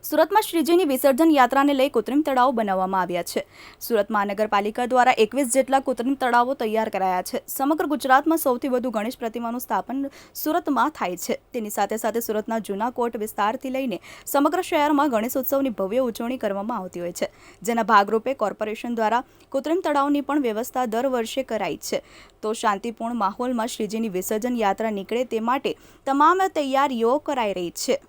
સુરતમાં શ્રીજીની વિસર્જન યાત્રાને લઈ કૃત્રિમ તળાવો બનાવવામાં આવ્યા છે। સુરત મહાનગરપાલિકા દ્વારા 21 જેટલા કૃત્રિમ તળાવો તૈયાર કરાયા છે। સમગ્ર ગુજરાતમાં સૌથી વધુ ગણેશ પ્રતિમાનું સ્થાપન સુરતમાં થાય છે। તેની સાથે સાથે સુરતના જૂના કોટ વિસ્તારથી લઈને સમગ્ર શહેરમાં ગણેશોત્સવની ભવ્ય ઉજવણી કરવામાં આવતી હોય છે, જેના ભાગરૂપે કોર્પોરેશન દ્વારા કૃત્રિમ તળાવની પણ વ્યવસ્થા દર વર્ષે કરાઈ છે। તો શાંતિપૂર્ણ માહોલમાં શ્રીજીની વિસર્જન યાત્રા નીકળે તે માટે તમામ તૈયારીઓ કરાઈ રહી છે।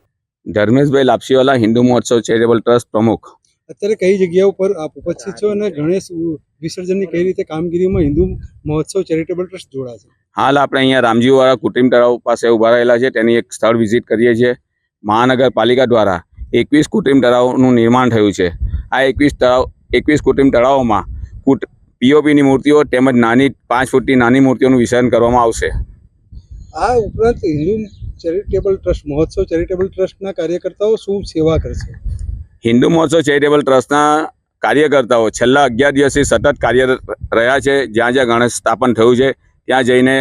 ધર્મેશભાઈ લાપસીવાલા, હિન્દુ મહોત્સવ ચેરિટેબલ ટ્રસ્ટ પ્રમુખ। અત્યારે કઈ જગ્યાઓ પર આપ ઉપસ્થિત છો અને ગણેશ વિસર્જનની કઈ રીતે કામગીરીમાં હિન્દુ મહોત્સવ ચેરિટેબલ ટ્રસ્ટ જોડાશે? હાલ આપણે અહીંયા રામજીવાળા કૃત્રિમ તળાવ પાસે ઊભા રહેલા છે, તેની એક સ્થળ વિઝિટ કરીએ છીએ। મહાનગરપાલિકા દ્વારા 21 કૃત્રિમ તળાવનું નિર્માણ થયું છે। આ 21 કૃત્રિમ તળાવોમાં પીઓપીની મૂર્તિઓ તેમજ નાની 5 ફૂટની નાની મૂર્તિઓનું વિસર્જન કરવામાં આવશે। આ ઉપરાંત હિન્દુ ચેરિટેબલ ટ્રસ્ટ મહોત્સવ ચેરિટેબલ ટ્રસ્ટના કાર્યકર્તાઓ શું સેવા કરશે? હિન્દુ મહોત્સવ ચેરિટેબલ ટ્રસ્ટના કાર્યકર્તાઓ છેલ્લા 11 દિવસથી સતત કાર્યરત રહ્યા છે। જ્યાં જ્યાં ગણેશ સ્થાપન થયું છે ત્યાં જઈને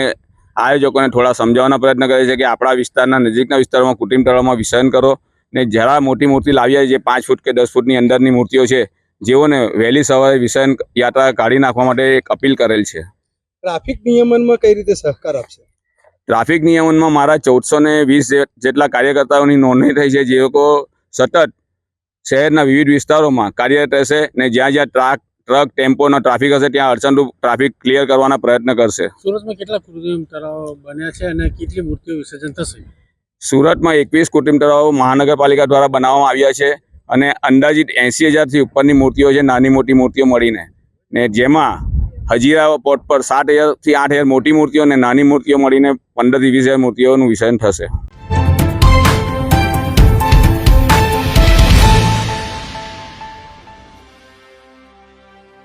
આયોજકોને થોડા સમજાવવાનો પ્રયત્ન કરે છે કે આપણા વિસ્તારના નજીકના વિસ્તારોમાં કૃત્રિમ તળાવમાં વિસર્જન કરો ને જરા મોટી મૂર્તિ લાવીએ જે 5 ફૂટ કે 10 ફૂટની અંદરની મૂર્તિઓ છે જેઓને વહેલી સવારે વિસર્જન યાત્રા કાઢી નાખવા માટે એક અપીલ કરેલ છે। ટ્રાફિક નિયમનમાં કઈ રીતે સહકાર આપશે? ટ્રાફિક નિયમનમાં મારા 1420 જેટલા કાર્યકર્તાઓની નોંધણી થઈ છે, જે લોકો સતત શહેરના વિવિધ વિસ્તારોમાં કાર્યરત રહેશે ને જ્યાં જ્યાં ટ્રક ટેમ્પોનો ટ્રાફિક હશે ત્યાં અડચણરૂપ ટ્રાફિક ક્લિયર કરવાના પ્રયત્ન કરશે। સુરતમાં કેટલા કૃત્રિમ તળાવો બન્યા છે અને કેટલી મૂર્તિઓ વિસર્જન થશે? સુરતમાં 21 કૃત્રિમ તળાવો મહાનગરપાલિકા દ્વારા બનાવવામાં આવ્યા છે અને અંદાજિત 80,000થી ઉપરની મૂર્તિઓ છે, નાની મોટી મૂર્તિઓ મળીને, ને જેમાં હજીરા પોર્ટ પર 7,000 થી 8,000 મોટી મૂર્તિઓ અને નાની મૂર્તિઓ મળીને 15,000 થી 20,000 મૂર્તિઓનું વિસર્જન થશે।